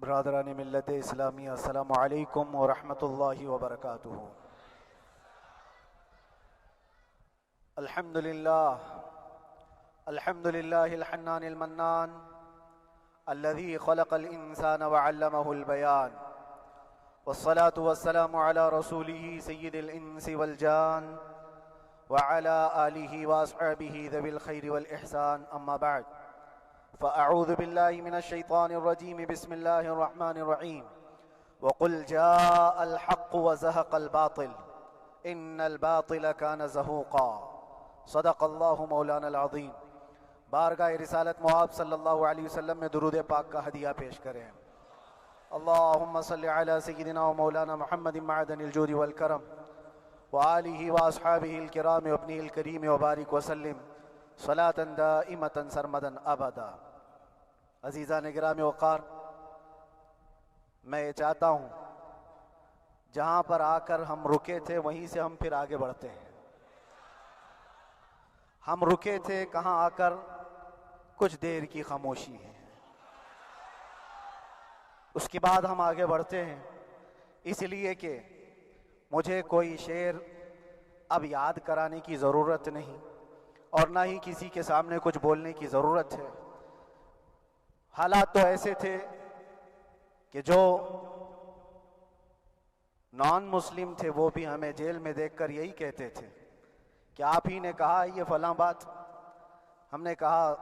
برادران ملت اسلامی، السلام علیکم ورحمۃ اللہ وبرکاتہ۔ الحمد للہ الحنان المنان الذي خلق الإنسان وعلمه البيان، والصلاة والسلام على رسوله سيد الإنس والجان وعلى آله وأصحابه ذوي الخير والإحسان، أما بعد، فأعوذ بالله من الشيطان الرجيم، بسم الله الرحمن الرحيم، وقل جاء الحق وزهق الباطل إن الباطل كان زهوقا، صدق الله مولانا العظيم۔ بارگاہ رسالت مآب صلی اللہ علیہ وسلم میں درود پاک کا ہدیہ پیش کریں۔ اللہم صلی علی سیدنا و مولانا محمد معدن الجود والکرم وآلہ واصحابہ الکرام وابنہ الکریم وبارک وسلم صلاة دائمة سرمدا ابدا۔ عزیزان گرامی وقار، میں یہ چاہتا ہوں جہاں پر آ کر ہم رکے تھے وہیں سے ہم پھر آگے بڑھتے ہیں۔ ہم رکے تھے کہاں آ کر؟ کچھ دیر کی خاموشی ہے، اس کے بعد ہم آگے بڑھتے ہیں، اس لیے کہ مجھے کوئی شعر اب یاد کرانے کی ضرورت نہیں اور نہ ہی کسی کے سامنے کچھ بولنے کی ضرورت ہے۔ حالات تو ایسے تھے کہ جو نان مسلم تھے وہ بھی ہمیں جیل میں دیکھ کر یہی کہتے تھے کہ آپ ہی نے کہا یہ فلاں بات۔ ہم نے کہا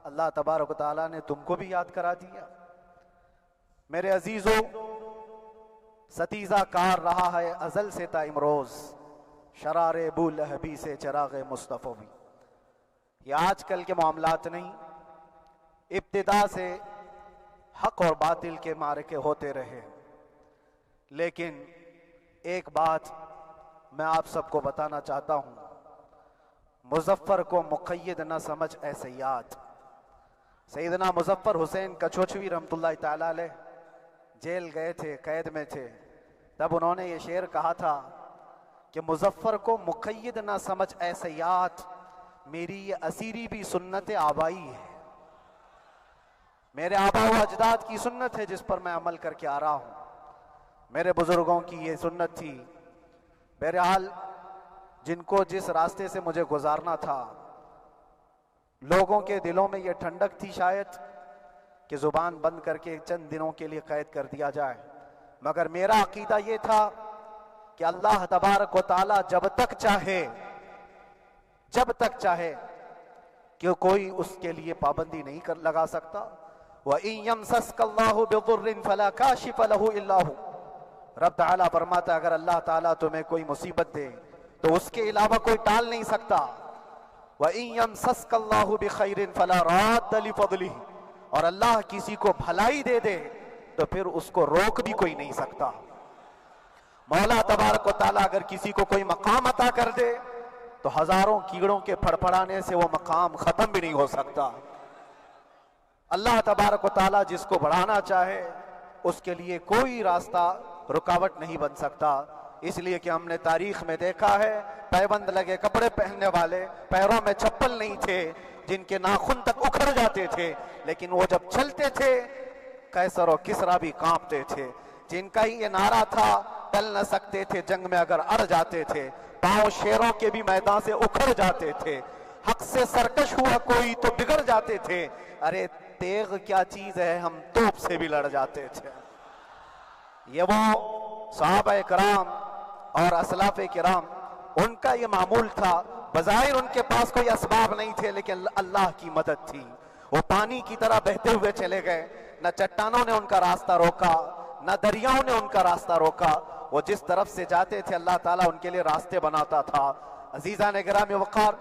اللہ تبارک و تعالیٰ نے تم کو بھی یاد کرا دیا۔ میرے عزیزو، ستیزہ کار رہا ہے ازل سے تا امروز، شرار ابو لہبی سے چراغ مصطفی بھی۔ یہ آج کل کے معاملات نہیں، ابتدا سے حق اور باطل کے معرکے ہوتے رہے، لیکن ایک بات میں آپ سب کو بتانا چاہتا ہوں، مظفر کو مقید نہ سمجھ اے سیاد۔ سیدنا مظفر حسین کچھوچھوی رحمت اللہ تعالیٰ علیہ جیل گئے تھے، قید میں تھے، تب انہوں نے یہ شعر کہا تھا کہ مظفر کو مقید نہ سمجھ اے سیاد، میری یہ اسیری بھی سنت آبائی ہے، میرے آبا و اجداد کی سنت ہے جس پر میں عمل کر کے آ رہا ہوں، میرے بزرگوں کی یہ سنت تھی۔ بہرحال جن کو جس راستے سے مجھے گزارنا تھا، لوگوں کے دلوں میں یہ ٹھنڈک تھی شاید کہ زبان بند کر کے چند دنوں کے لیے قید کر دیا جائے، مگر میرا عقیدہ یہ تھا کہ اللہ تبارک و تعالی جب تک چاہے کہ کوئی اس کے لیے پابندی نہیں لگا سکتا۔ وَإِن يَمْسَسْكَ اللَّهُ بِضُرٍّ فَلَا كَاشِفَ لَهُ إِلَّا هُوَ۔ رب تعالیٰ فرماتا ہے اگر اللہ تعالیٰ تمہیں کوئی مصیبت دے تو اس کے علاوہ کوئی ٹال نہیں سکتا۔ وَإِن يَمْسَسْكَ اللَّهُ بِخَيْرٍ فَلَا رَادَّ لِفَضْلِهِ، اور اللہ کسی کو بھلائی دے دے تو پھر اس کو روک بھی کوئی نہیں سکتا۔ مولا تبارک و تعالیٰ اگر کسی کو کوئی مقام عطا کر دے تو ہزاروں کیڑوں کے پھڑپڑانے سے وہ مقام ختم بھی نہیں ہو سکتا۔ اللہ تبارک و تعالیٰ جس کو بڑھانا چاہے اس کے لیے کوئی راستہ رکاوٹ نہیں بن سکتا۔ اس لیے کہ ہم نے تاریخ میں دیکھا ہے پیبند لگے کپڑے پہننے والے، پیروں میں چپل نہیں تھے، جن کے ناخن تک اکھڑ جاتے تھے، لیکن وہ جب چلتے تھے قیصر و کسریٰ بھی کانپتے تھے۔ جن کا ہی یہ نعرہ تھا ٹل نہ سکتے تھے جنگ میں اگر اڑ جاتے تھے، پاؤں شیروں کے بھی میدان سے اکھڑ جاتے تھے، حق سے سرکش ہوا کوئی تو بگڑ جاتے تھے، ارے تیغ کیا چیز ہے ہم توپ سے بھی لڑ جاتے تھے۔ یہ وہ صحابہ کرام اور اسلاف کرام، ان کا یہ معمول تھا۔ بظاہر ان کے پاس کوئی اسباب نہیں تھے لیکن اللہ کی مدد تھی، وہ پانی کی طرح بہتے ہوئے چلے گئے، نہ چٹانوں نے ان کا راستہ روکا نہ دریاؤں نے ان کا راستہ روکا، وہ جس طرف سے جاتے تھے اللہ تعالیٰ ان کے لیے راستے بناتا تھا۔ عزیزان گرامی وقار،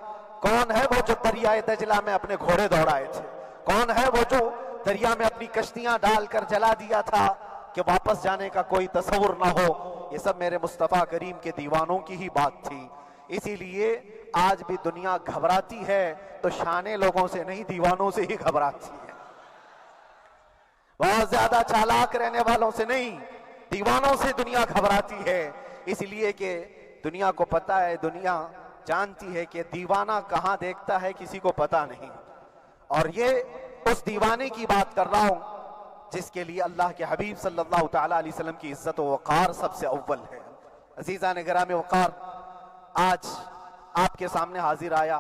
کون ہے وہ جو دریائے دجلہ میں اپنے گھوڑے دوڑائے تھے؟ کون ہے وہ جو دریا میں اپنی کشتیاں ڈال کر جلا دیا تھا کہ واپس جانے کا کوئی تصور نہ ہو؟ یہ سب میرے مصطفیٰ کریم کے دیوانوں کی ہی بات تھی۔ اسی لیے آج بھی دنیا گھبراتی ہے تو شانے لوگوں سے نہیں، دیوانوں سے ہی گھبراتی ہے۔ بہت زیادہ چالاک رہنے والوں سے نہیں، دیوانوں سے دنیا گھبراتی ہے، اس لیے کہ دنیا کو پتا ہے، دنیا جانتی ہے کہ دیوانہ کہاں دیکھتا ہے کسی کو پتا نہیں۔ اور یہ اس دیوانے کی بات کر رہا ہوں جس کے لیے اللہ کے حبیب صلی اللہ تعالیٰ علیہ وسلم کی عزت و وقار سب سے اول ہے۔ عزیزان گرامی وقار، آج آپ کے سامنے حاضر آیا،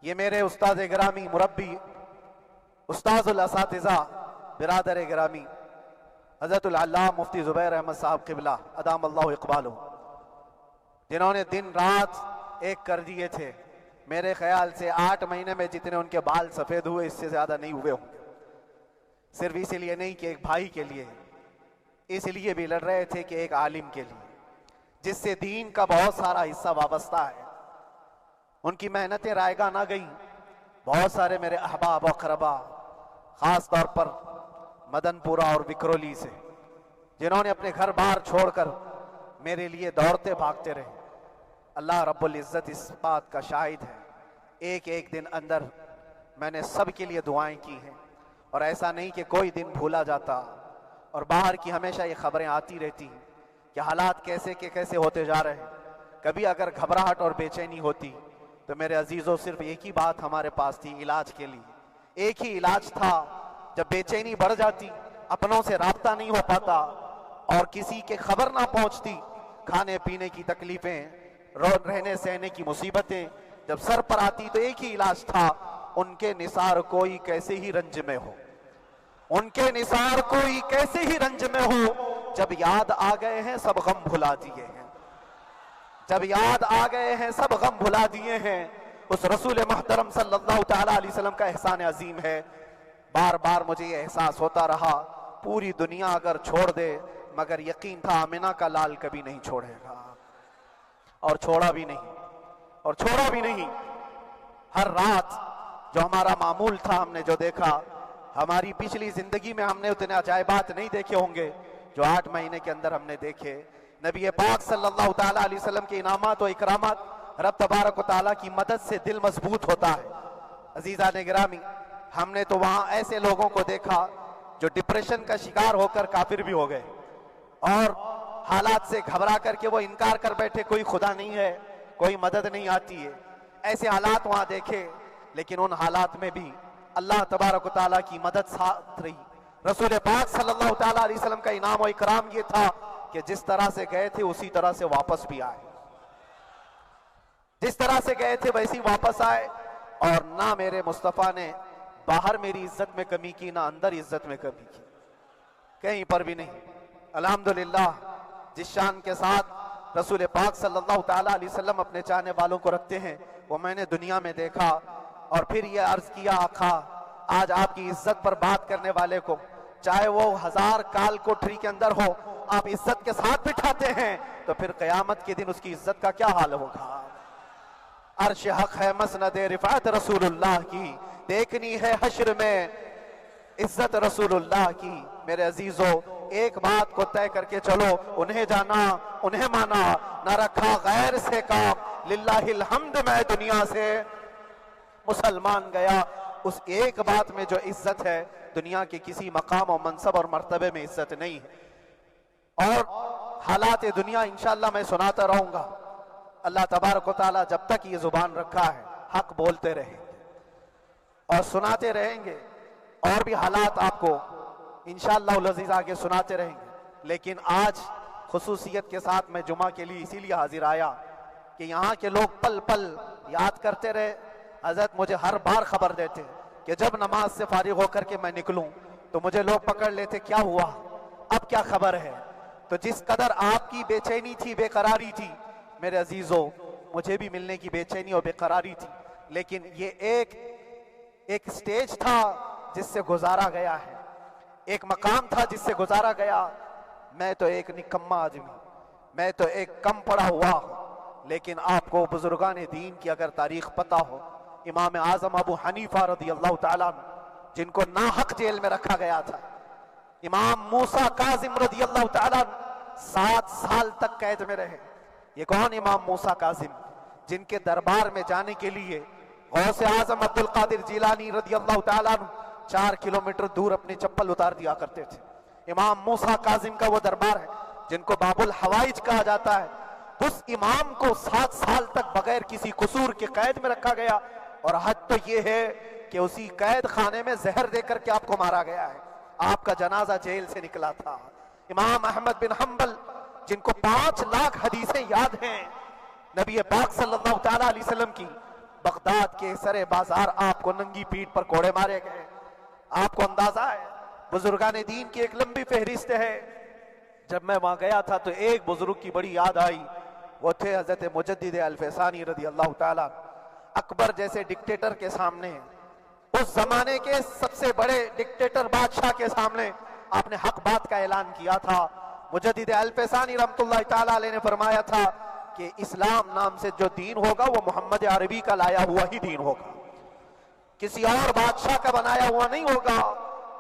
یہ میرے استاد گرامی، مربی، استاذ الاساتذہ، برادر گرامی حضرت العلامہ مفتی زبیر احمد صاحب قبلہ ادام اللہ اقبالہ، جنہوں نے دن رات ایک کر دیے تھے۔ میرے خیال سے 8 مہینے میں جتنے ان کے بال سفید ہوئے اس سے زیادہ نہیں ہوئے ہوں گے، صرف اسی لیے نہیں کہ ایک بھائی کے لیے، اس لیے بھی لڑ رہے تھے کہ ایک عالم کے لیے جس سے دین کا بہت سارا حصہ وابستہ ہے۔ ان کی محنتیں رائگاں نہ گئیں۔ بہت سارے میرے احباب و اقربا، خاص طور پر مدن پورہ اور وکرولی سے، جنہوں نے اپنے گھر بار چھوڑ کر میرے لیے دوڑتے بھاگتے رہے، اللہ رب العزت اس بات کا شاہد ہے، ایک ایک دن اندر میں نے سب کے لیے دعائیں کی ہیں، اور ایسا نہیں کہ کوئی دن بھولا جاتا۔ اور باہر کی ہمیشہ یہ خبریں آتی رہتی ہیں کہ حالات کیسے کے کیسے ہوتے جا رہے ہیں۔ کبھی اگر گھبراہٹ اور بے چینی ہوتی تو میرے عزیزوں صرف ایک ہی بات ہمارے پاس تھی علاج کے لیے، ایک ہی علاج تھا۔ جب بے چینی بڑھ جاتی، اپنوں سے رابطہ نہیں ہو پاتا اور کسی کے خبر نہ پہنچتی، کھانے پینے کی تکلیفیں، رہنے سہنے کی مصیبتیں جب سر پر آتی، تو ایک ہی علاج تھا، ان کے نثار کوئی کیسے ہی رنج میں ہو، ان کے نثار کوئی کیسے ہی رنج میں ہو، جب یاد آ گئے ہیں سب غم بھلا دیے ہیں، جب یاد آ گئے ہیں سب غم بھلا دیے ہیں۔ اس رسول محترم صلی اللہ تعالیٰ علیہ وسلم کا احسان عظیم ہے۔ بار بار مجھے یہ احساس ہوتا رہا، پوری دنیا اگر چھوڑ دے مگر یقین تھا آمنہ کا لال کبھی نہیں چھوڑے گا، اور چھوڑا بھی نہیں، اور چھوڑا بھی نہیں۔ ہر رات جو ہمارا معمول تھا، ہم نے جو دیکھا، ہماری پچھلی زندگی میں ہم نے اتنے عجائبات نہیں دیکھے ہوں گے جو 8 مہینے کے اندر ہم نے دیکھے۔ نبی پاک صلی اللہ تعالیٰ علیہ وسلم کے انعامات و اکرامات، رب تبارک و تعالیٰ کی مدد سے دل مضبوط ہوتا ہے۔ عزیزان گرامی، ہم نے تو وہاں ایسے لوگوں کو دیکھا جو ڈپریشن کا شکار ہو کر کافر بھی ہو گئے، اور حالات سے گھبرا کر کے وہ انکار کر بیٹھے، کوئی خدا نہیں ہے، کوئی مدد نہیں آتی ہے۔ ایسے حالات وہاں دیکھے، لیکن ان حالات میں بھی اللہ تبارک و تعالیٰ کی مدد ساتھ رہی۔ رسول پاک صلی اللہ تعالیٰ علیہ وسلم کا انعام و اکرام یہ تھا کہ جس طرح سے گئے تھے اسی طرح سے واپس بھی آئے، جس طرح سے گئے تھے ویسی واپس آئے، اور نہ میرے مصطفیٰ نے باہر میری عزت میں کمی کی، نہ اندر عزت میں کمی کی، کہیں پر بھی نہیں۔ الحمدللہ، جس شان کے ساتھ رسول پاک صلی اللہ تعالیٰ علیہ وسلم اپنے چاہنے والوں کو رکھتے ہیں، وہ میں نے دنیا میں دیکھا۔ اور پھر یہ عرض کیا، آقا آج آپ کی عزت پر بات کرنے والے کو، چاہے وہ 1000 کال کوٹری کے اندر ہو، آپ عزت کے ساتھ بٹھاتے ہیں، تو پھر قیامت کے دن اس کی عزت کا کیا حال ہوگا؟ عرش حق ہے مسند رفعت رسول اللہ کی، دیکھنی ہے حشر میں عزت رسول اللہ کی۔ میرے عزیزو، ایک بات کو طے کر کے چلو، انہیں جانا، انہیں مانا، نہ رکھا غیر سے کام، للہ الحمد میں دنیا سے مسلمان گیا۔ اس ایک بات میں جو عزت ہے، دنیا کے کسی مقام و منصب اور مرتبے میں عزت نہیں ہے۔ اور حالات دنیا انشاءاللہ میں سناتا رہوں گا۔ اللہ تبارک و تعالیٰ جب تک یہ زبان رکھا ہے، حق بولتے رہیں گے اور سناتے رہیں گے، اور بھی حالات آپ کو انشاءاللہ العزیز آگے سناتے رہیں گے۔ لیکن آج خصوصیت کے ساتھ میں جمعہ کے لیے اسی لیے حاضر آیا کہ یہاں کے لوگ پل پل یاد کرتے رہے۔ حضرت مجھے ہر بار خبر دیتے کہ جب نماز سے فارغ ہو کر کے میں نکلوں تو مجھے لوگ پکڑ لیتے، کیا ہوا، اب کیا خبر ہے؟ تو جس قدر آپ کی بے چینی تھی، بے قراری تھی، میرے عزیزو، مجھے بھی ملنے کی بے چینی اور بے قراری تھی، لیکن یہ ایک سٹیج تھا جس سے گزارا گیا ہے، ایک مقام تھا جس سے گزارا گیا۔ میں تو ایک نکما آدمی، میں تو ایک کم پڑا ہوا ہوں، لیکن آپ کو بزرگان دین کی اگر تاریخ پتہ ہو، امام اعظم ابو حنیفہ رضی اللہ تعالیٰ عنہ، جن کو ناحق جیل میں رکھا گیا تھا، امام موسیٰ کاظم رضی اللہ تعالیٰ عنہ 7 سال تک قید میں رہے۔ یہ کون امام موسیٰ کاظم؟ جن کے دربار میں جانے کے لیے غوث اعظم عبد القادر جیلانی رضی اللہ تعالیٰ عنہ 4 کلومیٹر دور اپنی چپل اتار دیا کرتے تھے۔ امام موسیٰ کاظم کا وہ دربار ہے جن کو باب الحوائج کہا جاتا ہے۔ اس امام کو 7 سال تک بغیر کسی قصور کے قید میں رکھا گیا، اور حد تو یہ ہے کہ اسی قید خانے میں زہر دے کر کے آپ کو مارا گیا ہے۔ آپ کا جنازہ جیل سے نکلا تھا. امام احمد بن حنبل جن کو 5 لاکھ حدیثیں یاد ہیں نبی پاک صلی اللہ تعالیٰ علیہ وسلم کی، بغداد کے سرے بازار آپ کو ننگی پیٹھ پر کوڑے مارے گئے. آپ کو اندازہ ہے بزرگان دین کی ایک لمبی فہرست ہے. جب میں وہاں گیا تھا تو ایک بزرگ کی بڑی یاد آئی، وہ تھے حضرت مجدد الفسانی رضی اللہ تعالیٰ. اکبر جیسے ڈکٹیٹر کے سامنے، اس زمانے کے سب سے بڑے ڈکٹیٹر بادشاہ کے سامنے آپ نے حق بات کا اعلان کیا تھا. مجدد الفسانی رحمۃ اللہ تعالیٰ علیہ نے فرمایا تھا کہ اسلام نام سے جو دین ہوگا وہ محمد عربی کا لایا ہوا ہی دین ہوگا، کسی اور بادشاہ کا بنایا ہوا نہیں ہوگا.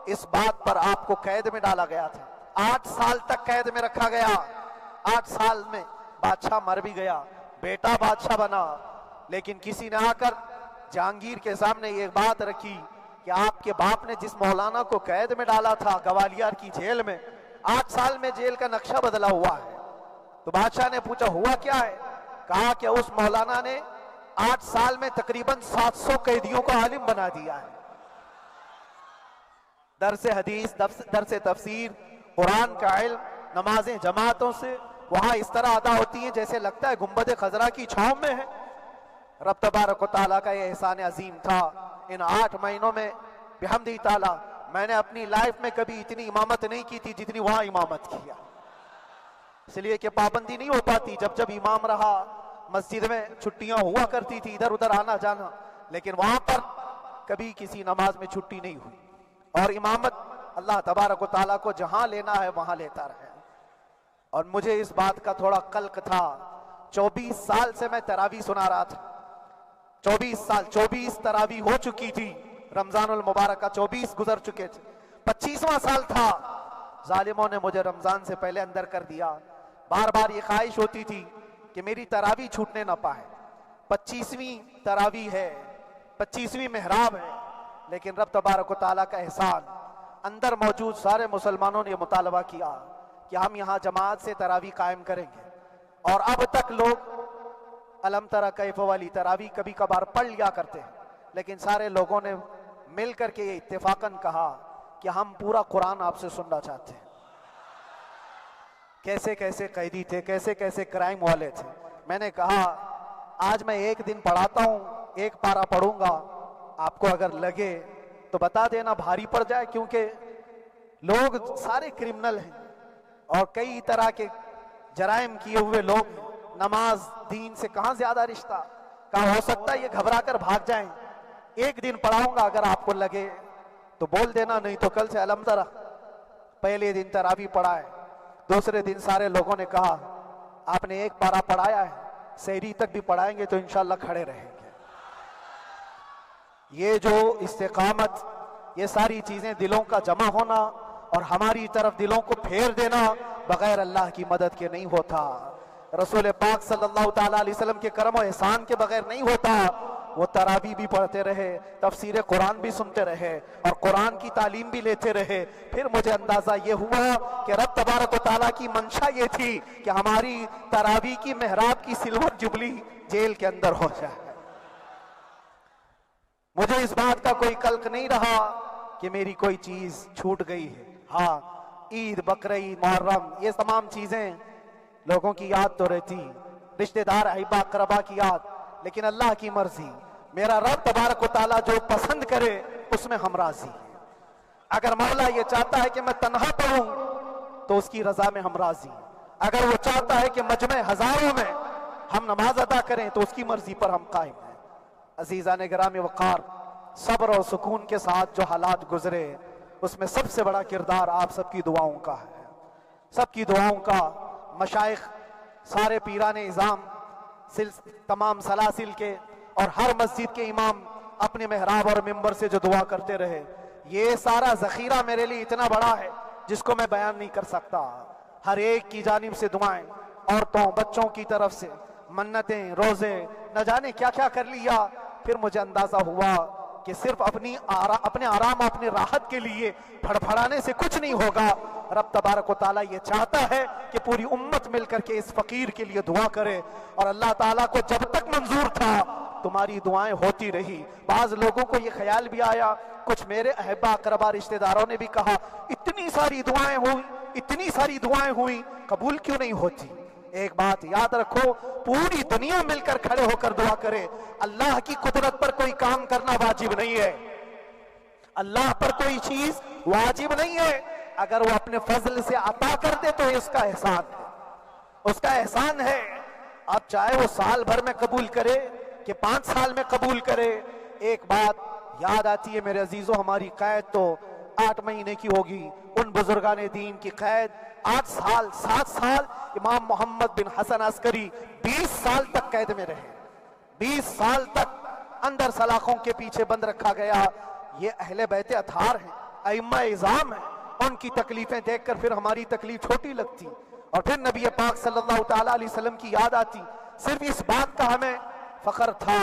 اس بات پر آپ کو قید میں ڈالا گیا تھا، 8 سال تک قید میں رکھا گیا. 8 سال میں بادشاہ مر بھی گیا، بیٹا بادشاہ بنا، لیکن کسی نے آ کر جہانگیر کے سامنے یہ بات رکھی کہ آپ کے باپ نے جس مولانا کو قید میں ڈالا تھا گوالیار کی جیل میں، 8 سال میں جیل کا نقشہ بدلا ہوا ہے. تو بادشاہ نے پوچھا ہوا کیا ہے؟ کہا کہ اس مولانا نے 8 سال میں تقریباً 700 قیدیوں کو عالم بنا دیا ہے. درس حدیث، درس تفسیر، قرآن کا علم، نمازیں جماعتوں سے وہاں اس طرح ادا ہوتی ہیں جیسے لگتا ہے گنبد خضرا کی چھاؤں میں ہے. رب تبارک و تعالیٰ کا یہ احسان عظیم تھا. ان 8 مہینوں میں بحمدہ تعالیٰ میں نے اپنی لائف میں کبھی اتنی امامت نہیں کی تھی جتنی وہاں امامت کیا، اس لیے کہ پابندی نہیں ہو پاتی. جب جب امام رہا مسجد میں چھٹیاں ہوا کرتی تھی، ادھر ادھر آنا جانا، لیکن وہاں پر کبھی کسی نماز میں چھٹی نہیں ہوئی. اور امامت اللہ تبارک و تعالیٰ کو جہاں لینا ہے وہاں لیتا رہے. اور مجھے اس بات کا تھوڑا قلق تھا، 24 سال سے میں تراویح سنا رہا تھا. 24 تراویح ہو چکی تھی، رمضان المبارک کا 24 گزر چکے تھے، 25واں سال تھا. ظالموں نے مجھے رمضان سے پہلے اندر کر دیا. بار بار یہ خواہش ہوتی تھی کہ میری تراویح چھوٹنے نہ پائے. 25ویں تراویح ہے، 25ویں محراب ہے، لیکن رب تبارک و تعالیٰ کا احسان، اندر موجود سارے مسلمانوں نے یہ مطالبہ کیا کہ ہم یہاں جماعت سے تراویح قائم کریں گے. اور اب تک لوگ الم تری کیف والی تراویح کبھی کبھار پڑھ لیا کرتے ہیں، لیکن سارے لوگوں نے مل کر کے یہ اتفاقاً کہا کہ ہم پورا قرآن آپ سے سننا چاہتے ہیں. کیسے کیسے قیدی تھے، کیسے کیسے کرائم والے تھے. میں نے کہا آج میں ایک دن پڑھاتا ہوں، ایک پارہ پڑھوں گا، آپ کو اگر لگے تو بتا دینا، بھاری پڑ جائے، کیونکہ لوگ سارے کرمنل ہیں اور کئی طرح کے جرائم کیے ہوئے لوگ ہیں. نماز دین سے کہاں زیادہ رشتہ. کہا ہو سکتا ہے یہ گھبرا کر بھاگ جائیں. ایک دن پڑھاؤں گا، اگر آپ کو لگے تو بول دینا، نہیں تو کل سے الم تری. پہلے دن تراویح پڑھائے، دوسرے دن سارے لوگوں نے کہا آپ نے ایک پارہ پڑھایا ہے، سحری تک بھی پڑھائیں گے تو انشاءاللہ کھڑے رہیں گے. یہ جو استقامت، یہ ساری چیزیں دلوں کا جمع ہونا اور ہماری طرف دلوں کو پھیر دینا بغیر اللہ کی مدد کے نہیں ہوتا. رسول پاک صلی اللہ تعالیٰ علیہ وسلم کے کرم و احسان کے بغیر نہیں ہوتا. وہ تراویح بھی پڑھتے رہے، تفسیر قرآن بھی سنتے رہے اور قرآن کی تعلیم بھی لیتے رہے. پھر مجھے اندازہ یہ ہوا کہ رب تبارک و تعالیٰ کی منشا یہ تھی کہ ہماری تراویح کی محراب کی سلور جبلی جیل کے اندر ہو جائے. مجھے اس بات کا کوئی قلق نہیں رہا کہ میری کوئی چیز چھوٹ گئی ہے. ہاں، عید، بقرعید، محرم، یہ تمام چیزیں لوگوں کی یاد تو رہتی، رشتہ دار، احباب، اقربا کی یاد، لیکن اللہ کی مرضی. میرا رب تبارک و تعالیٰ جو پسند کرے اس میں ہم راضی ہیں. اگر مولا یہ چاہتا ہے کہ میں تنہا پڑھوں تو اس کی رضا میں ہم راضی ہیں. اگر وہ چاہتا ہے کہ مجمع ہزاروں میں ہم نماز ادا کریں تو اس کی مرضی پر ہم قائم ہیں. عزیزان گرامی وقار، صبر اور سکون کے ساتھ جو حالات گزرے اس میں سب سے بڑا کردار آپ سب کی دعاؤں کا ہے. سب کی دعاؤں کا. مشائخ، سارے پیران اعظام، تمام سلاسل کے اور ہر مسجد کے امام اپنے محراب اور ممبر سے جو دعا کرتے رہے، یہ سارا ذخیرہ میرے لیے اتنا بڑا ہے جس کو میں بیان نہیں کر سکتا. ہر ایک کی جانب سے دعائیں، عورتوں بچوں کی طرف سے منتیں، روزے، نہ جانے کیا کیا کر لیا. پھر مجھے اندازہ ہوا کہ صرف اپنے آرام، اپنے راحت کے لیے پھڑپھڑانے سے کچھ نہیں ہوگا. رب تبارک و تعالیٰ یہ چاہتا ہے کہ پوری امت مل کر کے اس فقیر کے لیے دعا کرے، اور اللہ تعالیٰ کو جب تک منظور تھا تمہاری دعائیں ہوتی رہی۔ بعض لوگوں کو یہ خیال بھی آیا، کچھ میرے احبا اقربا رشتہ داروں نے بھی کہا اتنی ساری دعائیں ہوئی، اتنی ساری دعائیں ہوئی، قبول کیوں نہیں ہوتی؟ ایک بات یاد رکھو، پوری دنیا مل کر کھڑے ہو کر دعا کرے، اللہ کی قدرت پر کوئی کام کرنا واجب نہیں ہے، اللہ پر کوئی چیز واجب نہیں ہے، اگر وہ اپنے فضل سے عطا کر دے تو اس کا احسان ہے، اس کا احسان ہے۔ اب چاہے وہ سال بھر میں قبول کرے کہ 5 سال میں قبول کرے، ایک بات یاد آتی ہے میرے عزیزوں، ہماری قید تو 8 مہینے کی ہوگی، ان بزرگان دین کی قید 8 سال 7 سال، امام محمد بن حسن عسکری 20 سال تک قید میں رہے، 20 سال تک اندر سلاخوں کے پیچھے بند رکھا گیا۔ یہ اہل بیت اطہار ہیں، ائمہ اعظام ہیں، ان کی تکلیفیں دیکھ کر پھر ہماری تکلیف چھوٹی لگتی، اور پھر نبی پاک صلی اللہ تعالیٰ علیہ وسلم کی یاد آتی۔ صرف اس بات کا ہمیں فخر تھا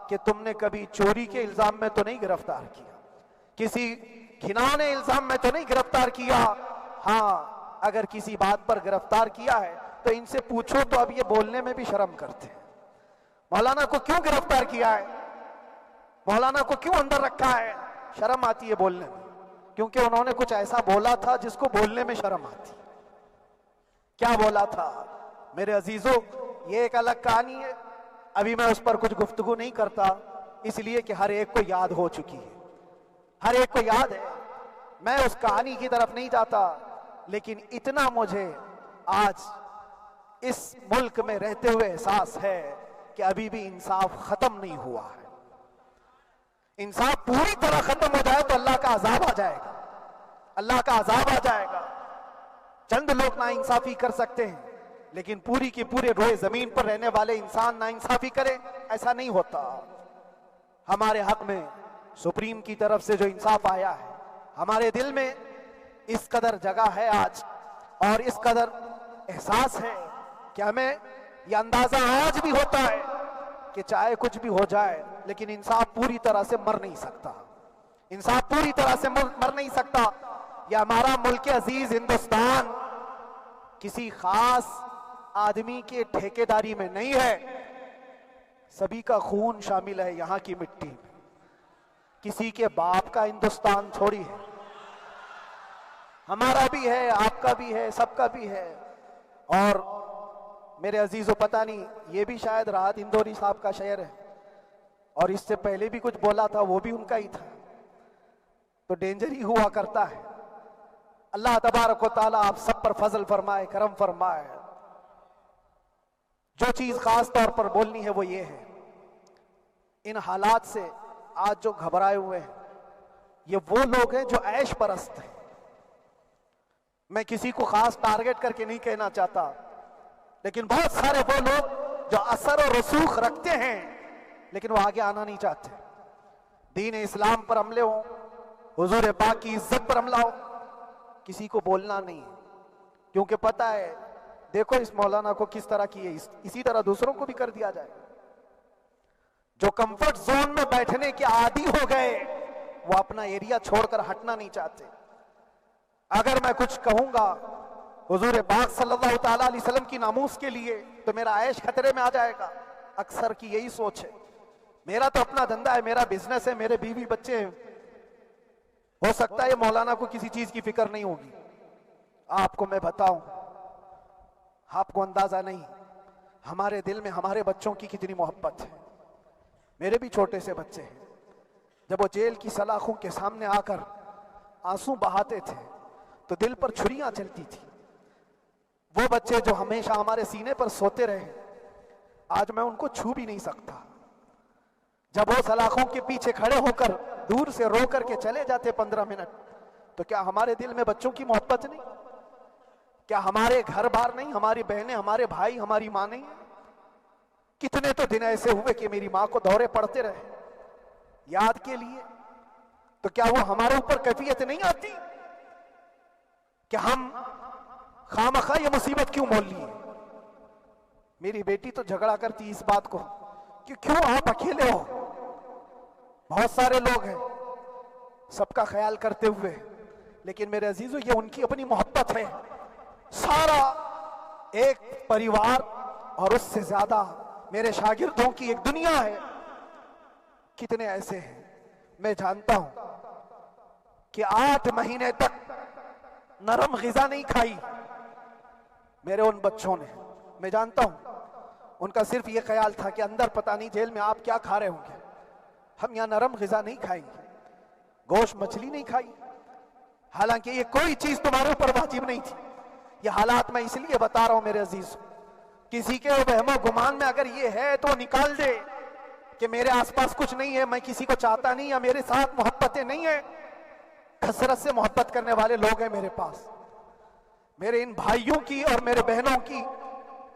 کہ تم نے کبھی چوری کے الزام میں تو نہیں گرفتار کیا، کسی گھناؤنے الزام میں تو نہیں گرفتار کیا، ہاں اگر کسی بات پر گرفتار کیا ہے تو ان سے پوچھو تو اب یہ بولنے میں بھی شرم کرتے ہیں، مولانا کو کیوں گرفتار کیا ہے، مولانا کو کیوں اندر رکھا ہے، شرم آتی ہے بولنے میں، کیونکہ انہوں نے کچھ ایسا بولا تھا جس کو بولنے میں شرم آتی۔ کیا بولا تھا میرے عزیزوں؟ یہ ایک الگ کہانی ہے، ابھی میں اس پر کچھ گفتگو نہیں کرتا، اس لیے کہ ہر ایک کو یاد ہو چکی ہے، ہر ایک کو یاد ہے، میں اس کہانی کی طرف نہیں جاتا، لیکن اتنا مجھے آج اس ملک میں رہتے ہوئے احساس ہے کہ ابھی بھی انصاف ختم نہیں ہوا ہے۔ انصاف پوری طرح ختم ہو جائے تو اللہ کا عذاب آ جائے گا، اللہ کا عذاب آ جائے گا۔ چند لوگ ناانصافی کر سکتے ہیں، لیکن پوری کی پورے روئے زمین پر رہنے والے انسان ناانصافی کرے، ایسا نہیں ہوتا۔ ہمارے حق میں سپریم کی طرف سے جو انصاف آیا ہے، ہمارے دل میں اس قدر جگہ ہے آج، اور اس قدر احساس ہے کہ ہمیں یہ اندازہ آج بھی ہوتا ہے کہ چاہے کچھ بھی ہو جائے لیکن انصاف پوری طرح سے مر نہیں سکتا، انصاف پوری طرح سے مر نہیں سکتا۔ یہ ہمارا ملک عزیز ہندوستان کسی خاص آدمی کے ٹھیکیداری میں نہیں ہے، سبھی کا خون شامل ہے یہاں کی مٹی میں، کسی کے باپ کا ہندوستان تھوڑی ہے، ہمارا بھی ہے، آپ کا بھی ہے، سب کا بھی ہے۔ اور میرے عزیزو پتہ نہیں، یہ بھی شاید راحت اندوری صاحب کا شعر ہے، اور اس سے پہلے بھی کچھ بولا تھا وہ بھی ان کا ہی تھا، تو ڈینجر ہی ہوا کرتا ہے۔ اللہ تبارک و تعالیٰ آپ سب پر فضل فرمائے، کرم فرمائے۔ جو چیز خاص طور پر بولنی ہے وہ یہ ہے، ان حالات سے آج جو گھبرائے ہوئے ہیں یہ وہ لوگ ہیں جو عیش پرست ہیں۔ میں کسی کو خاص ٹارگٹ کر کے نہیں کہنا چاہتا، لیکن بہت سارے وہ لوگ جو اثر و رسوخ رکھتے ہیں لیکن وہ آگے آنا نہیں چاہتے۔ دین اسلام پر حملے ہوں، حضور پاک کی عزت پر حملہ ہو، کسی کو بولنا نہیں، کیونکہ پتہ ہے دیکھو اس مولانا کو کس طرح کی ہے، اسی طرح دوسروں کو بھی کر دیا جائے۔ جو کمفرٹ زون میں بیٹھنے کے عادی ہو گئے وہ اپنا ایریا چھوڑ کر ہٹنا نہیں چاہتے۔ اگر میں کچھ کہوں گا حضور پاک صلی اللہ تعالیٰ علیہ وسلم کی ناموس کے لیے تو میرا عیش خطرے میں آ جائے گا، اکثر کی یہی سوچ ہے۔ میرا تو اپنا دھندا ہے، میرا بزنس ہے، میرے بیوی بچے ہیں، ہو سکتا ہے مولانا کو کسی چیز کی فکر نہیں ہوگی۔ آپ کو میں بتاؤں، آپ کو اندازہ نہیں ہمارے دل میں ہمارے بچوں کی کتنی محبت ہے۔ میرے بھی چھوٹے سے بچے ہیں، جب وہ جیل کی سلاخوں کے سامنے آ کر آنسو بہاتے تھے تو دل پر چھریاں چلتی تھی۔ وہ بچے جو ہمیشہ ہمارے سینے پر سوتے رہے، آج میں ان کو چھو بھی نہیں سکتا۔ جب وہ سلاخوں کے پیچھے کھڑے ہو کر دور سے رو کر کے چلے جاتے 15 منٹ، تو کیا ہمارے دل میں بچوں کی محبت نہیں؟ کیا ہمارے گھر بار نہیں، ہماری بہنیں، ہمارے بھائی، ہماری ماں نہیں؟ کتنے تو دن ایسے ہوئے کہ میری ماں کو دورے پڑتے رہے یاد کے لیے، تو کیا وہ ہمارے اوپر کیفیت نہیں آتی کہ ہم خامخواہ یہ مصیبت کیوں مول لی ہے؟ میری بیٹی تو جھگڑا کرتی اس بات کو کہ کیوں آپ اکیلے ہو، بہت سارے لوگ ہیں سب کا خیال کرتے ہوئے، لیکن میرے عزیزو یہ ان کی اپنی محبت ہے. سارا ایک پریوار اور اس سے زیادہ میرے شاگردوں کی ایک دنیا ہے. کتنے ایسے ہیں میں جانتا ہوں کہ 8 مہینے تک نرم غذا نہیں کھائی میرے ان بچوں نے. میں جانتا ہوں ان کا صرف یہ خیال تھا کہ اندر پتہ نہیں جیل میں آپ کیا کھا رہے ہوں گے. ہم یہاں نرم غذا نہیں کھائیں گے, گوشت مچھلی نہیں کھائی, حالانکہ یہ کوئی چیز تمہارے اوپر واجب نہیں تھی. یہ حالات میں اس لیے بتا رہا ہوں میرے عزیز, کسی کے وہم و گمان میں اگر یہ ہے تو نکال دے کہ میرے آس پاس کچھ نہیں ہے, میں کسی کو چاہتا نہیں, یا میرے ساتھ محبتیں نہیں ہیں. کثرت سے محبت کرنے والے لوگ ہیں میرے پاس. میرے ان بھائیوں کی اور میرے بہنوں کی,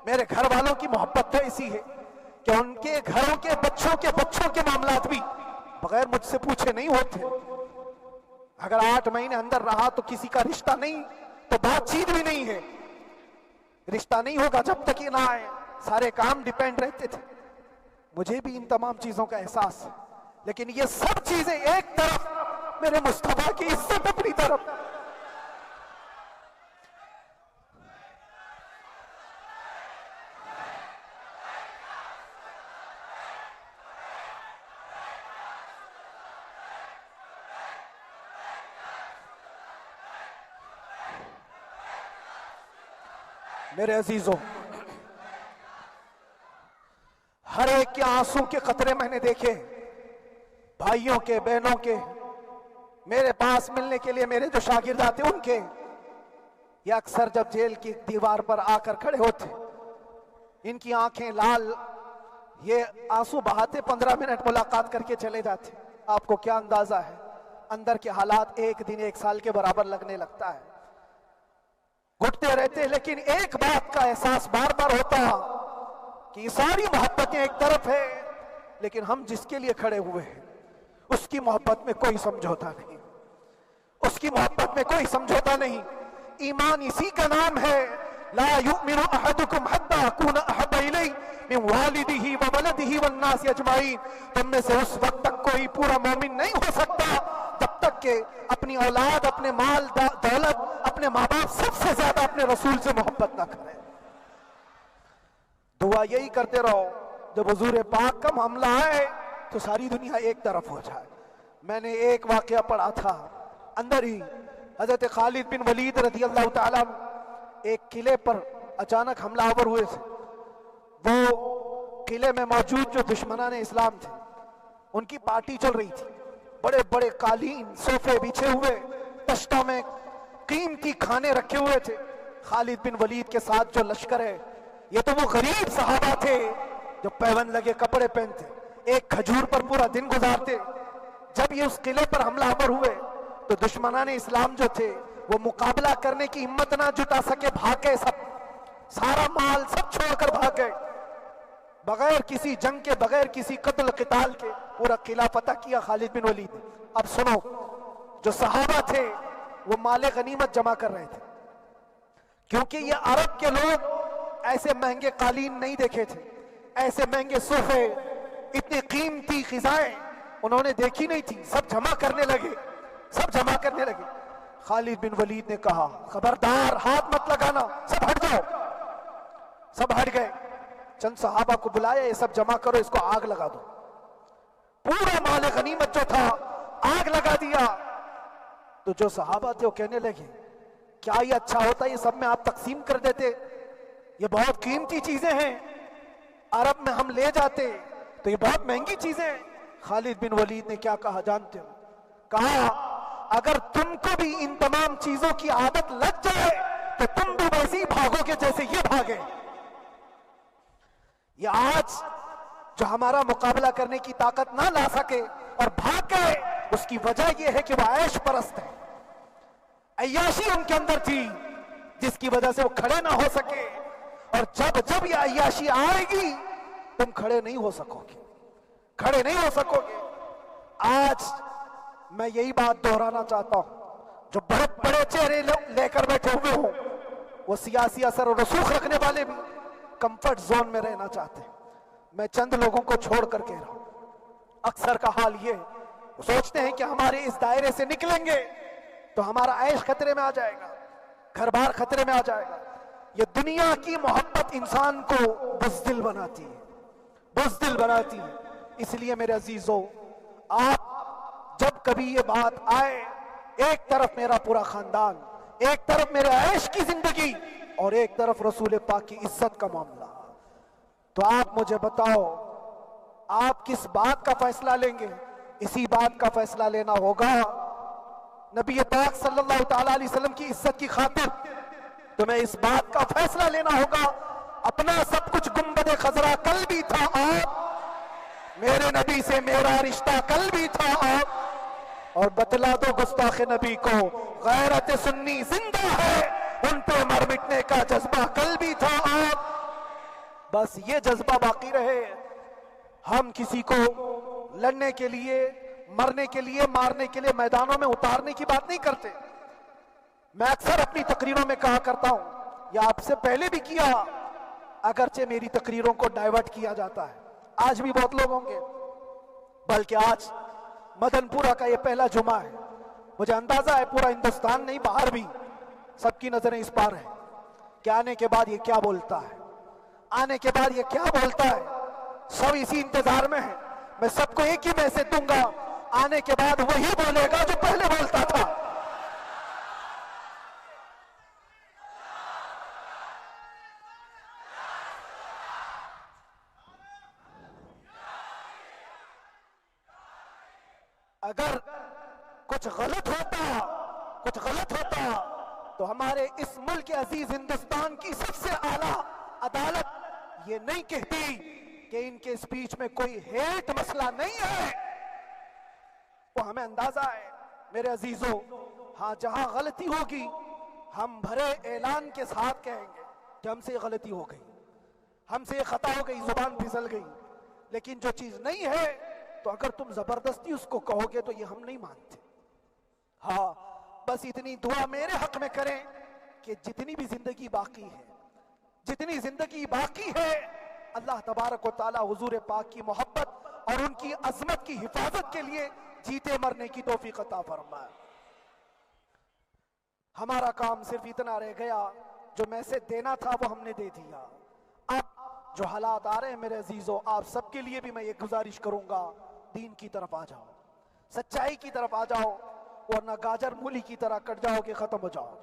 میرے گھر والوں کی محبت تو ایسی ہے کہ ان کے گھروں کے بچوں کے معاملات بھی بغیر مجھ سے پوچھے نہیں ہوتے. اگر 8 مہینے اندر رہا تو کسی کا رشتہ نہیں تو بات چیت بھی نہیں ہے. رشتہ نہیں ہوگا جب تک یہ نہ آئے. سارے کام ڈیپینڈ رہتے تھے. مجھے بھی ان تمام چیزوں کا احساس ہے, لیکن یہ سب چیزیں ایک طرف, میرے مصطفیٰ کی عزت اپنی طرف. میرے عزیزوں, ہر ایک کے آنسوں کے قطرے میں نے دیکھے, بھائیوں کے, بہنوں کے, میرے پاس ملنے کے لیے میرے جو شاگرد آتے ان کے. یہ اکثر جب جیل کی دیوار پر آ کر کھڑے ہوتے, ان کی آنکھیں لال, یہ آنسو بہاتے 15 منٹ ملاقات کر کے چلے جاتے. آپ کو کیا اندازہ ہے اندر کے حالات ایک دن 1 سال کے برابر لگنے لگتا ہے. گھٹتے رہتے, لیکن ایک بات کا احساس بار بار ہوتا کہ یہ ساری محبتیں ایک طرف ہے, لیکن ہم جس کے لیے کھڑے ہوئے ہیں اس کی محبت میں کوئی سمجھوتا نہیں, اس کی محبت میں کوئی سمجھوتا نہیں. ایمان اسی کا نام ہے, لا یؤمن احدکم حتی اکون احب الیہ من والدہ وولدہ والناس اجمعین. تم میں سے اس وقت تک کوئی پورا مومن نہیں ہو سکتا جب تک کہ اپنی اولاد, اپنے مال دولت, اپنے ماں باپ, سب سے زیادہ اپنے رسول سے محبت نہ کرے. دعا یہی کرتے رہو جب حضور پاک کا معاملہ آئے تو ساری دنیا ایک طرف ہو جائے. میں نے ایک واقعہ پڑھا تھا اندر ہی, حضرت خالد بن ولید رضی اللہ تعالیٰ ایک قلعے پر اچانک حملہ آور ہوئے تھے. وہ قلعے میں موجود جو دشمنان اسلام تھے ان کی پارٹی چل رہی تھی. بڑے بڑے قالین, صوفے بچھے ہوئے, تشتوں میں قیمتی کھانے رکھے ہوئے تھے. خالد بن ولید کے ساتھ جو لشکر ہے یہ تو وہ غریب صحابہ تھے جو پیون لگے کپڑے پہنتے, ایک کھجور پر پورا دن گزارتے. جب یہ اس قلعے پر حملہ آور ہوئے تو دشمنان اسلام جو تھے وہ مقابلہ کرنے کی ہمت نہ جٹا سکے, بھاگ گئے. سارا مال سب چھوڑ کر بھاگ گئے, بغیر کسی جنگ کے, بغیر کسی قتل قتال کے پورا قلعہ فتح کیا خالد بن ولید. اب سنو, جو صحابہ تھے وہ مال غنیمت جمع کر رہے تھے, کیونکہ یہ عرب کے لوگ ایسے مہنگے قالین نہیں دیکھے تھے, ایسے مہنگے صوفے, اتنی قیمتی غذائیں انہوں نے دیکھی نہیں تھی. سب جمع کرنے لگے. خالد بن ولید نے کہا خبردار, ہاتھ مت لگانا, سب ہٹ جاؤ. سب ہٹ گئے. چند صحابہ کو بلایا, یہ سب جمع کرو, اس کو آگ لگا دو. پورا مال غنیمت جو تھا آگ لگا دیا. تو جو صحابہ تھے وہ کہنے لگے کیا یہ اچھا ہوتا, یہ سب میں آپ تقسیم کر دیتے, یہ بہت قیمتی چیزیں ہیں, عرب میں ہم لے جاتے تو یہ بہت مہنگی چیزیں ہیں. خالد بن ولید نے کیا کہا جانتے ہو؟ کہا اگر تم کو بھی ان تمام چیزوں کی عادت لگ جائے تو تم بھی ویسے ہی بھاگو گے جیسے یہ بھاگے. یہ آج جو ہمارا مقابلہ کرنے کی طاقت نہ لا سکے اور بھاگ گئے, اس کی وجہ یہ ہے کہ وہ عیش پرست ہے. عیاشی ان کے اندر تھی جس کی وجہ سے وہ کھڑے نہ ہو سکے, اور جب یہ عیاشی آئے گی تم کھڑے نہیں ہو سکو گے. آج میں یہی بات دہرانا چاہتا ہوں, جو بہت بڑے چہرے لے کر بیٹھے ہوئے ہوں وہ سیاسی اثر و رسوخ رکھنے والے بھی کمفرٹ زون میں رہنا چاہتے ہیں. میں چند لوگوں کو چھوڑ کر کہہ رہا ہوں, اکثر کا حال یہ سوچتے ہیں کہ ہمارے اس دائرے سے نکلیں گے تو ہمارا عیش خطرے میں آ جائے گا، گھر بار خطرے میں آ جائے گا۔ یہ دنیا کی محبت انسان کو بزدل بناتی ہے، بزدل بناتی ہے۔ اس لیے میرے عزیزو، آپ جب کبھی یہ بات آئے، ایک طرف میرا پورا خاندان، ایک طرف میرے عیش کی زندگی، اور ایک طرف رسول پاک کی عزت کا معاملہ، تو آپ مجھے بتاؤ آپ کس بات کا فیصلہ لیں گے؟ اسی بات کا فیصلہ لینا ہوگا نبی پاک صلی اللہ تعالیٰ علیہ وسلم کی عزت کی خاطر تمہیں اس بات کا فیصلہ لینا ہوگا۔ اپنا سب کچھ گنبد خضرا کل بھی تھا آپ، میرے نبی سے میرا رشتہ کل بھی تھا آپ، اور بتلا دو گستاخ نبی کو غیرت سنی زندہ ہے، ان پہ مر مٹنے کا جذبہ کل بھی تھا آپ۔ بس یہ جذبہ باقی رہے۔ ہم کسی کو لڑنے کے لیے، مرنے کے لیے، مارنے کے لیے میدانوں میں اتارنے کی بات نہیں کرتے۔ میں اکثر اپنی تقریروں میں کہا کرتا ہوں، یا آپ سے پہلے بھی کیا، اگرچہ میری تقریروں کو ڈائیورٹ کیا جاتا ہے، آج بھی بہت لوگ ہوں گے، بلکہ آج مدن پورہ کا یہ پہلا جمعہ ہے، مجھے اندازہ ہے پورا ہندوستان نہیں باہر بھی سب کی نظریں اس پار ہیں کہ آنے کے بعد یہ کیا بولتا ہے، آنے کے بعد یہ کیا بولتا ہے۔ سب اسی انتظار میں ہیں۔ میں سب کو ایک ہی میسج دوں گا، آنے کے بعد وہی بولے گا جو پہلے بولتا تھا۔ اگر کچھ غلط ہوتا تو ہمارے اس ملک عزیز ہندوستان کی سب سے اعلیٰ عدالت یہ نہیں کہتی کہ ان کے اسپیچ میں کوئی ہیٹ مسئلہ نہیں ہے۔ وہ ہمیں اندازہ ہے میرے عزیزوں، ہاں جہاں غلطی ہوگی ہم بھرے اعلان کے ساتھ کہیں گے کہ ہم سے یہ غلطی ہو گئی، ہم سے یہ خطا ہو گئی، زبان پھسل گئی۔ لیکن جو چیز نہیں ہے تو اگر تم زبردستی اس کو کہو گے تو یہ ہم نہیں مانتے۔ ہاں بس اتنی دعا میرے حق میں کریں کہ جتنی بھی زندگی باقی ہے، جتنی زندگی باقی ہے، اللہ تبارک و تعالی حضور پاک کی محبت اور ان کی عظمت کی حفاظت کے لیے جیتے مرنے کی توفیق عطا فرمائے۔ ہمارا کام صرف اتنا رہ گیا، جو میسج دینا تھا وہ ہم نے دے دیا۔ اب جو حالات آ رہے ہیں میرے عزیزوں، آپ سب کے لیے بھی میں یہ گزارش کروں گا، دین کی طرف آ جاؤ، سچائی کی طرف آ جاؤ، ورنہ گاجر مولی کی طرح کٹ جاؤ گے، ختم ہو جاؤ گے۔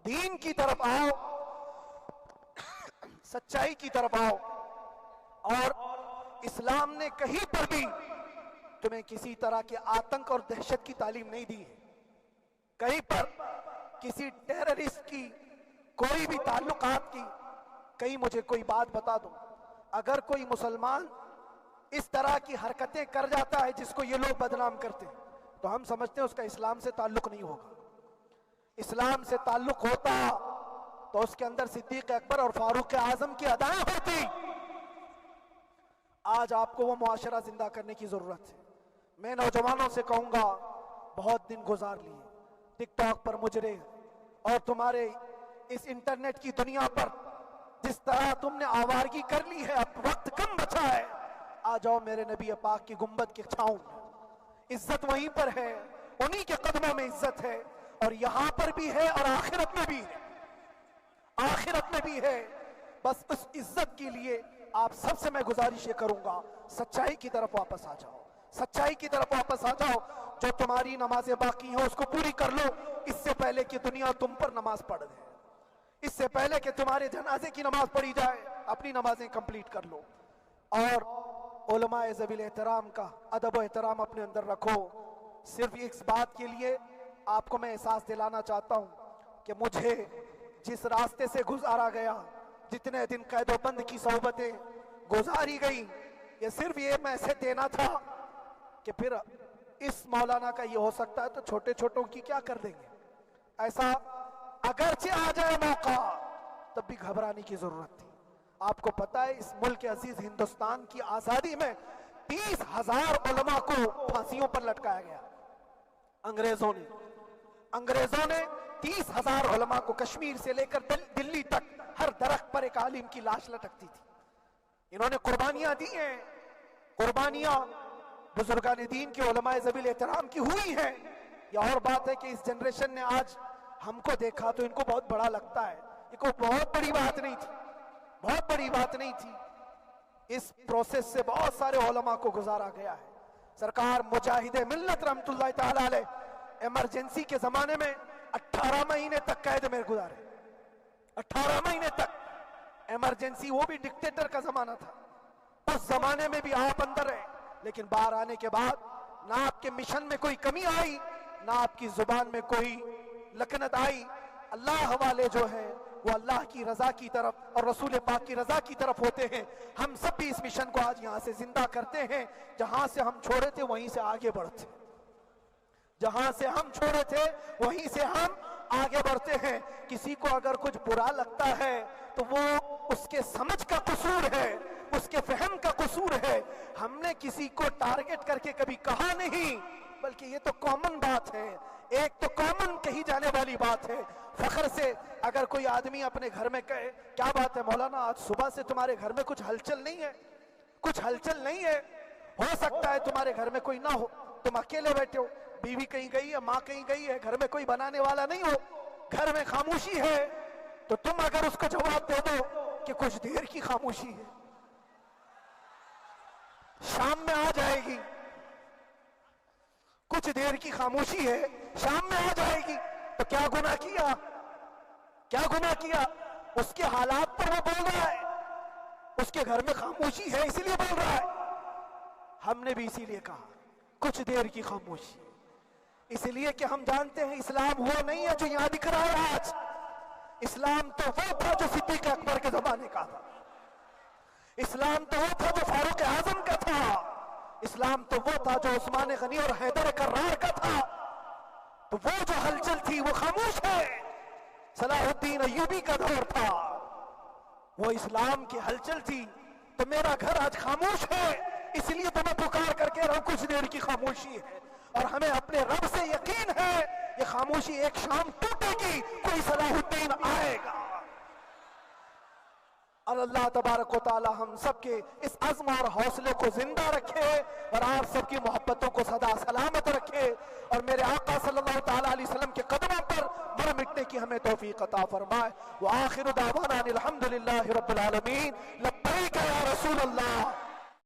دین کی طرف آؤ، سچائی کی طرف آؤ، اور اسلام نے کہیں پر بھی تمہیں کسی طرح کے آتنک اور دہشت کی تعلیم نہیں دی ہے۔ کہیں پر کسی ٹیررسٹ کی کوئی بھی تعلقات کی، کہیں مجھے کوئی بات بتا دو، اگر کوئی مسلمان اس طرح کی حرکتیں کر جاتا ہے جس کو یہ لوگ بدنام کرتے ہیں تو ہم سمجھتے ہیں اس کا اسلام سے تعلق نہیں ہوگا۔ اسلام سے تعلق ہوتا تو اس کے اندر صدیق اکبر اور فاروق اعظم کی ادائیں ہوتی۔ آج آپ کو وہ معاشرہ زندہ کرنے کی ضرورت ہے۔ میں نوجوانوں سے کہوں گا، بہت دن گزار لیے ٹک ٹاک پر مجرے، اور تمہارے اس انٹرنیٹ کی دنیا پر جس طرح تم نے آوارگی کر لی ہے، اب وقت کم بچا ہے۔ آ جاؤ میرے نبی پاک کی گنبد کے چھاؤں میں، عزت وہیں پر ہے، انہی کے قدموں میں عزت ہے، اور یہاں پر بھی ہے اور آخرت میں بھی ہے، آخرت میں بھی ہے۔ بس اس عزت کے لیے آپ سب سے میں گزارش یہ کروں گا، سچائی کی طرف واپس آ جاؤ، سچائی کی طرف واپس آ جاؤ۔ جو تمہاری نمازیں باقی ہیں اس کو پوری کر لو، اس سے پہلے کہ دنیا تم پر نماز پڑھ دے، اس سے پہلے کہ تمہارے جنازے کی نماز پڑھی جائے، اپنی نمازیں کمپلیٹ کر لو۔ اور علماء ذوی الاحترام کا ادب و احترام اپنے اندر رکھو۔ صرف اس بات کے لیے آپ کو میں احساس دلانا چاہتا ہوں کہ مجھے جس راستے سے گزارا گیا، جتنے دن قید و بند کی صحبتیں گزاری گئی، یہ صرف یہ میسج دینا تھا کہ پھر اس مولانا کا یہ ہو سکتا ہے تو چھوٹے چھوٹوں کی کیا کر دیں گے۔ ایسا اگرچہ آ جائے موقع تب بھی گھبرانے کی ضرورت تھی۔ آپ کو پتا ہے اس ملک عزیز ہندوستان کی آزادی میں 30,000 علماء کو پھانسیوں پر لٹکایا گیا۔ انگریزوں نے 30,000 علماء کو کشمیر سے لے کر دلی تک ہر درخت پر ایک عالم کی لاش لٹکتی تھی۔ انہوں نے قربانیاں دی ہیں، قربانیاں بزرگان دین کے علماء ذوی الاحترام کی ہوئی ہیں۔ یہ اور بات ہے کہ اس جنریشن نے آج ہم کو دیکھا تو ان کو بہت بڑا لگتا ہے، یہ کوئی بہت بڑی بات نہیں تھی، بہت بڑی بات نہیں تھی۔ اس پروسیس سے بہت سارے علماء کو گزارا گیا ہے۔ سرکار مجاہد ملت رحمت اللہ تعالی علیہ ایمرجنسی کے زمانے میں 18 مہینے تک قید میں گزارے، 18 مہینے تک ایمرجنسی، وہ بھی ڈکٹیٹر کا زمانہ تھا، اس زمانے میں بھی آپ اندر رہے، لیکن باہر آنے کے بعد نہ آپ کے مشن میں کوئی کمی آئی، نہ آپ کی زبان میں کوئی لکنت آئی۔ اللہ حوالے جو ہے وہ اللہ کی رضا کی طرف اور رسول پاک کی رضا کی طرف ہوتے ہیں۔ ہم سب بھی اس مشن کو آج یہاں سے زندہ کرتے ہیں، جہاں سے ہم چھوڑے تھے وہیں سے آگے بڑھتے ہیں، جہاں سے ہم چھوڑے تھے وہیں سے ہم آگے بڑھتے ہیں۔ کسی کو اگر کچھ برا لگتا ہے تو وہ اس کے سمجھ کا قصور ہے، اس کے فہم کا قصور ہے۔ ہم نے کسی کو ٹارگٹ کر کے کبھی کہا نہیں، بلکہ یہ تو کامن بات ہے، ایک تو کامن کہی جانے والی بات ہے۔ فخر سے اگر کوئی آدمی اپنے گھر میں کہے کیا بات ہے مولانا آج صبح سے تمہارے گھر میں کچھ ہلچل نہیں ہے، کچھ ہلچل نہیں ہے، ہو سکتا ہے تمہارے گھر میں کوئی نہ ہو، تم اکیلے بیٹھے ہو، بیوی کہیں گئی ہے، ماں کہیں گئی ہے، گھر میں کوئی بنانے والا نہیں ہو، گھر میں خاموشی ہے، تو تم اگر اس کو جواب دے دو کہ کچھ دیر کی خاموشی ہے، شام میں آ جائے گی، کچھ دیر کی خاموشی ہے، شام میں آ جائے گی، تو کیا گناہ کیا، کیا گناہ کیا؟ اس کے حالات پر وہ بول رہا ہے، اس کے گھر میں خاموشی ہے اسی لیے بول رہا ہے۔ ہم نے بھی اسی لیے کہا کچھ دیر کی خاموشی، اس لیے کہ ہم جانتے ہیں اسلام وہ نہیں ہے جو یہاں دکھ رہا ہے آج، اسلام تو وہ تھا جو صدیق اکبر کے زمانے کا تھا، اسلام تو وہ تھا جو فاروق اعظم کا تھا، اسلام تو وہ تھا جو عثمان غنی اور حیدر کرار کا تھا۔ تو وہ جو ہلچل تھی وہ خاموش ہے، صلاح الدین ایوبی کا دور تھا، وہ اسلام کی ہلچل تھی۔ تو میرا گھر آج خاموش ہے، اس لیے تو میں پکار کر کے رہا ہوں کچھ دیر کی خاموشی ہے، اور ہمیں اپنے رب سے یقین ہے یہ خاموشی ایک شام ٹوٹے گی، کوئی صلاح الدین آئے گا۔ اور اللہ تبارک و تعالی ہم سب کے اس عزم اور حوصلے کو زندہ رکھے، اور آپ سب کی محبتوں کو سدا سلامت رکھے، اور میرے آقا صلی اللہ تعالی علیہ وسلم کے قدموں پر مر مٹنے کی ہمیں توفیق عطا فرمائے۔ وآخر دعوانا الحمدللہ رب العالمین، لبیک یا رسول اللہ۔